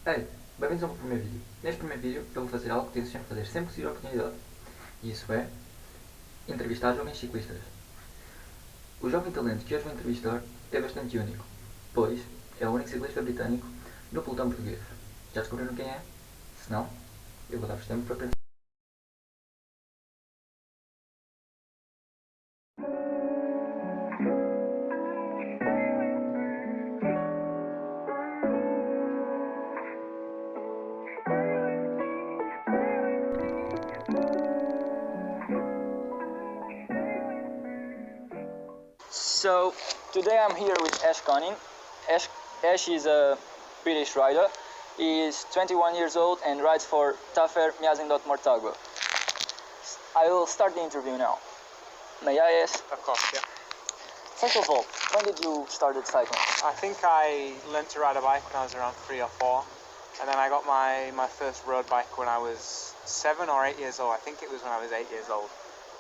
Ei, bem-vindos ao meu primeiro vídeo. Neste primeiro vídeo eu vou fazer algo que tenciono fazer sempre que surgir a oportunidade. E isso é entrevistar jovens ciclistas. O jovem talento que hoje vou entrevistar é bastante único, pois é o único ciclista britânico no pelotão português. Já descobriram quem é? Se não, eu vou dar-vos tempo para pensar. So today I'm here with Ash Conning. Ash is a British rider. He is 21 years old and rides for Tavfer Meansidot Mortágua. I will start the interview now. May I ask? Of course, yeah. First of all, when did you start cycling? I think I learned to ride a bike when I was around 3 or 4, and then I got my first road bike when I was 7 or 8 years old. I think it was when I was 8 years old.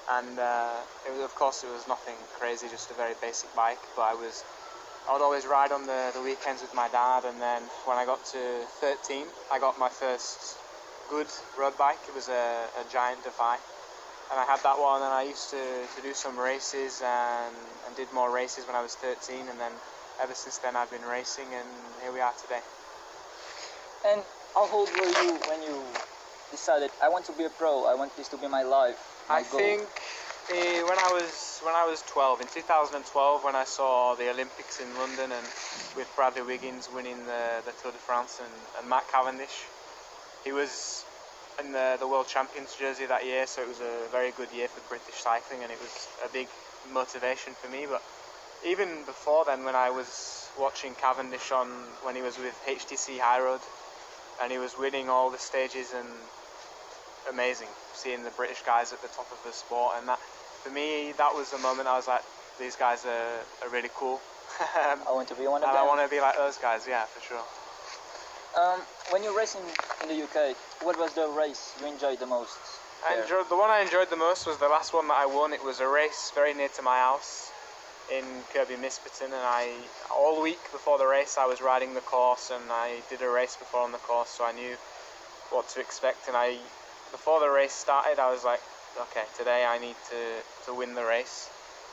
And of course it was nothing crazy, just a very basic bike, but I would always ride on the weekends with my dad. And then when I got to 13, I got my first good road bike. It was a giant Defy, and I had that one, and I used to do some races and did more races when I was 13, and then ever since then I've been racing, and here we are today. And how old were you when you decided, I want to be a pro, I want this to be my life? I think when I was 12, in 2012, when I saw the Olympics in London, and with Bradley Wiggins winning the Tour de France, and Matt Cavendish, he was in the World Champions jersey that year, so it was a very good year for British cycling, and it was a big motivation for me. But even before then, when I was watching Cavendish when he was with HTC High Road, and he was winning all the stages, and amazing seeing the British guys at the top of the sport, and that for me, that was the moment I was like, these guys are really cool. I want to be one of them. And I want to be like those guys, yeah, for sure. When you're racing in the UK, what was the race you enjoyed the most? The one I enjoyed the most was the last one that I won. It was a race very near to my house in Kirby Misperton, and all week before the race I was riding the course, and I did a race before on the course, so I knew what to expect. And before the race started, I was like, okay, today I need to win the race.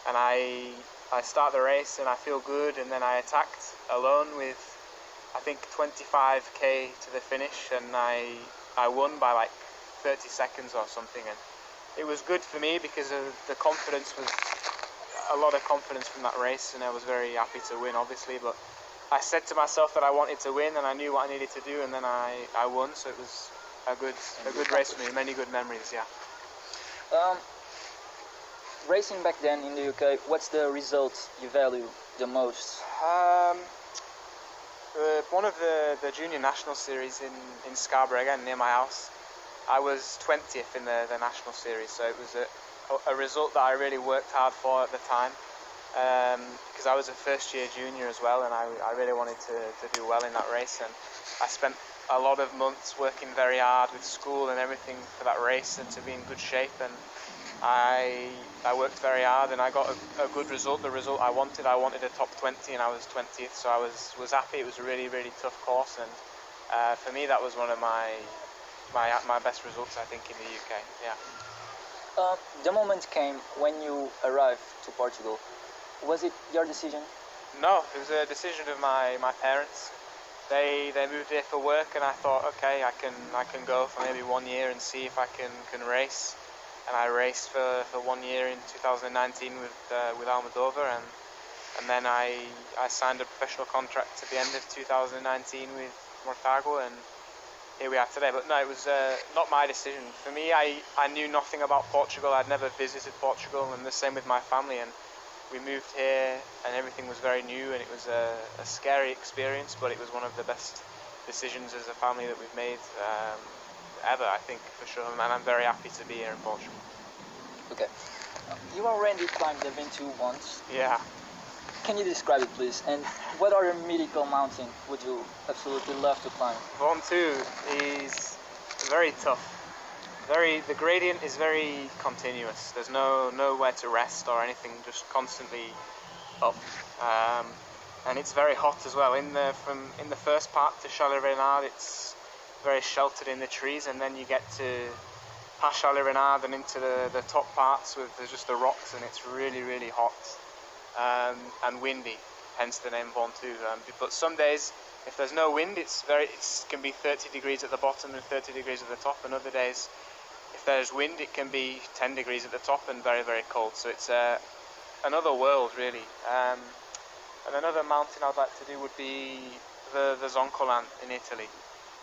And I start the race and I feel good, and then I attacked alone with, I think, 25k to the finish, and I won by like 30 seconds or something. And it was good for me because of the confidence, was a lot of confidence from that race, and I was very happy to win, obviously. But I said to myself that I wanted to win, and I knew what I needed to do, and then I won, so it was a good race for me, many good memories, yeah. Racing back then in the UK, what's the result you value the most? One of the junior national series in Scarborough, again near my house, I was 20th in the national series, so it was a result that I really worked hard for at the time, because I was a first year junior as well, and I really wanted to do well in that race, and I spent a lot of months working very hard with school and everything for that race and to be in good shape, and I worked very hard, and I got a good result, the result I wanted. I wanted a top 20, and I was 20th, so I was happy. It was a really, really tough course, and for me that was one of my best results, I think, in the UK, yeah. The moment came when you arrived to Portugal. Was it your decision? No, it was a decision of my parents. They moved here for work, and I thought, okay, I can go for maybe 1 year and see if I can race. And I raced for 1 year in 2019 with Almodovar, and then I signed a professional contract at the end of 2019 with Mortágua, and here we are today. But no, it was not my decision. For me, I knew nothing about Portugal. I'd never visited Portugal, and the same with my family. And we moved here, and everything was very new, and it was a scary experience, but it was one of the best decisions as a family that we've made ever, I think, for sure. And I'm very happy to be here in Portugal. Okay. You already climbed the Ventoux once. Yeah. Can you describe it, please? And what other mythical mountain would you absolutely love to climb? Ventoux is very tough. The gradient is very continuous. There's nowhere to rest or anything, just constantly up. and it's very hot as well. In the first part to Chalet Reynard, it's very sheltered in the trees, and then you get to past Chalet Reynard and into the top parts with just the rocks, and it's really, really hot and windy, hence the name Ventoux. But some days, if there's no wind, it can be 30 degrees at the bottom and 30 degrees at the top, and other days, if there's wind, it can be 10 degrees at the top and very, very cold. So it's another world, really. And another mountain I'd like to do would be the Zoncolan in Italy.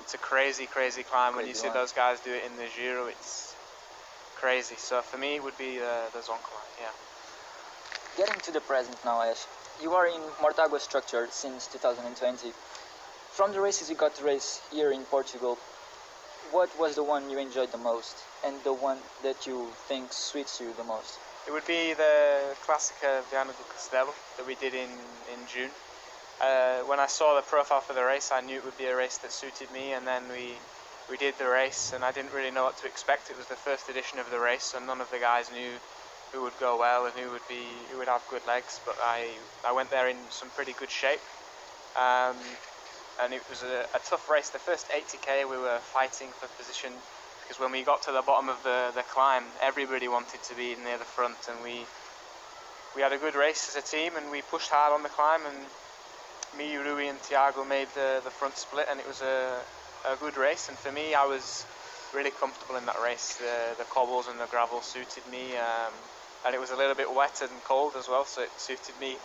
It's a crazy, crazy climb. When you see those guys do it in the Giro, it's crazy. So for me, it would be the Zoncolan, yeah. Getting to the present now, Ash. You are in Mortágua structure since 2020. From the races you got to race here in Portugal, what was the one you enjoyed the most and the one that you think suits you the most? It would be the Classica Viana do Castelo that we did in June. When I saw the profile for the race, I knew it would be a race that suited me, and then we did the race, and I didn't really know what to expect. It was the first edition of the race, so none of the guys knew who would go well and who would have good legs. But I went there in some pretty good shape, and it was a tough race. The first 80k we were fighting for position, because when we got to the bottom of the climb, everybody wanted to be near the front, and we had a good race as a team, and we pushed hard on the climb, and me, Rui and Tiago made the front split, and it was a good race. And for me, I was really comfortable in that race. The cobbles and the gravel suited me, and it was a little bit wet and cold as well, so it suited me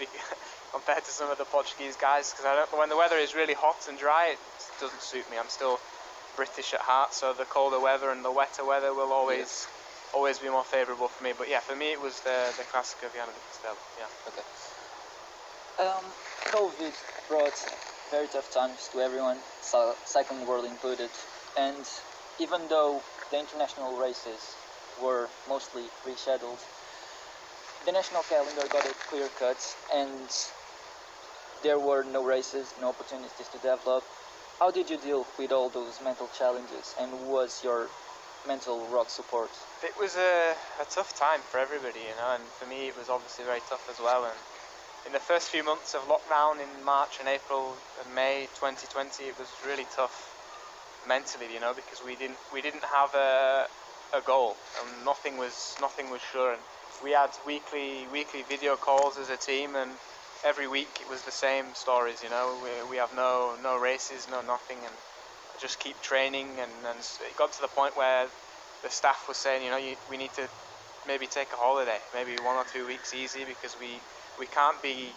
compared to some of the Portuguese guys, because when the weather is really hot and dry, it doesn't suit me. I'm still British at heart, so the colder weather and the wetter weather will always be more favourable for me. But yeah, for me it was the Classica Viana do Castelo. Yeah. Okay. COVID brought very tough times to everyone, cycling world included, and even though the international races were mostly rescheduled, the national calendar got a clear cut, and there were no races, no opportunities to develop. How did you deal with all those mental challenges, and was your mental rock support? It was a tough time for everybody, and for me it was obviously very tough as well. And in the first few months of lockdown in March and April and May 2020, it was really tough mentally, because we didn't have a goal, and nothing was sure. And we had weekly video calls as a team, and every week it was the same stories. We have no races, no nothing, and just keep training. And it got to the point where the staff was saying, we need to maybe take a holiday, maybe 1 or 2 weeks easy, because we can't be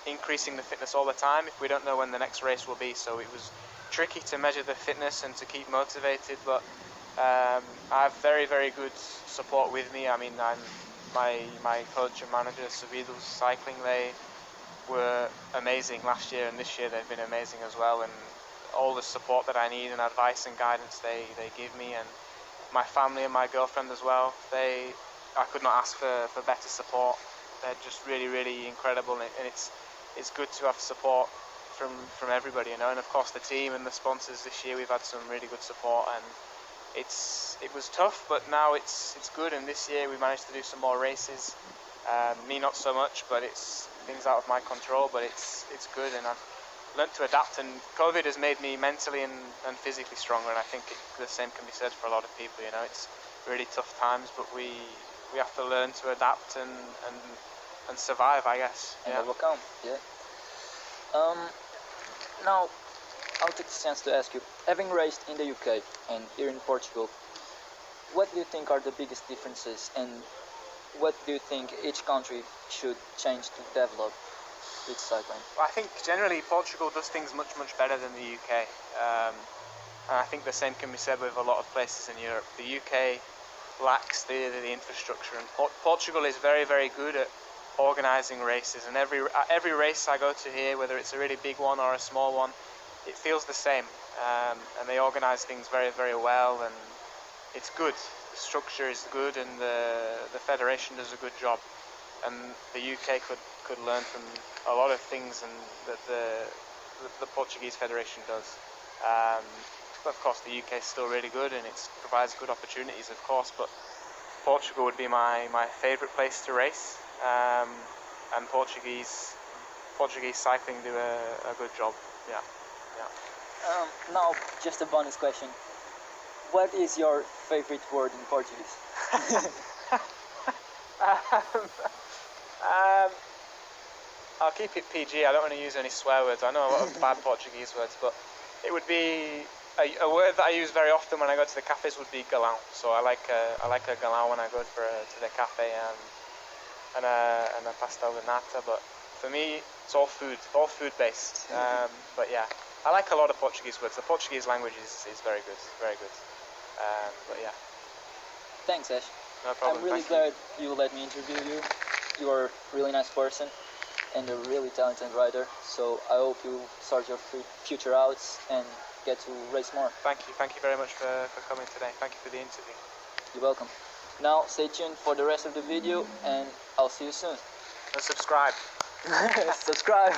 increasing the fitness all the time if we don't know when the next race will be. So it was tricky to measure the fitness and to keep motivated, but I have very, very good support with me. I mean, my coach and manager, Sevidos Cycling, they were amazing last year, and this year they've been amazing as well, and all the support that I need and advice and guidance they give me, and my family and my girlfriend as well. I could not ask for better support. They're just really, really incredible, and it's good to have support from everybody, and of course the team and the sponsors. This year we've had some really good support, and it was tough, but now it's good. And this year we managed to do some more races. Me not so much, but it's things out of my control, but it's good, and I've learned to adapt. And COVID has made me mentally and physically stronger, and I think the same can be said for a lot of people. It's really tough times, but we have to learn to adapt and survive, I guess. And overcome, yeah. Now, I'll take this chance to ask you, having raced in the UK and here in Portugal, what do you think are the biggest differences, and what do you think each country should change to develop its cycling? Well, I think generally Portugal does things much, much better than the UK. And I think the same can be said with a lot of places in Europe. The UK lacks the infrastructure, and Portugal is very, very good at organising races, and every race I go to here, whether it's a really big one or a small one, it feels the same, and they organise things very, very well, and it's good. The structure is good, and the federation does a good job, and the UK could learn from a lot of things and that the Portuguese federation does. But of course the UK is still really good, and it provides good opportunities, of course, but Portugal would be my favourite place to race, and Portuguese Portuguese cycling do a good job. Yeah. Now, just a bonus question. What is your favorite word in Portuguese? I'll keep it PG. I don't want to use any swear words. I know a lot of bad Portuguese words, but it would be a word that I use very often when I go to the cafes would be galão. So I like a galão when I go to the cafe and a pastel de nata. But for me, it's all food based. But yeah, I like a lot of Portuguese words. The Portuguese language is very good, very good. But yeah. Thanks, Ash. No problem. I'm really glad you let me interview you. You are a really nice person and a really talented rider. So I hope you sort your future out and get to race more. Thank you very much for coming today. Thank you for the interview. You're welcome. Now stay tuned for the rest of the video and I'll see you soon. And subscribe. Subscribe.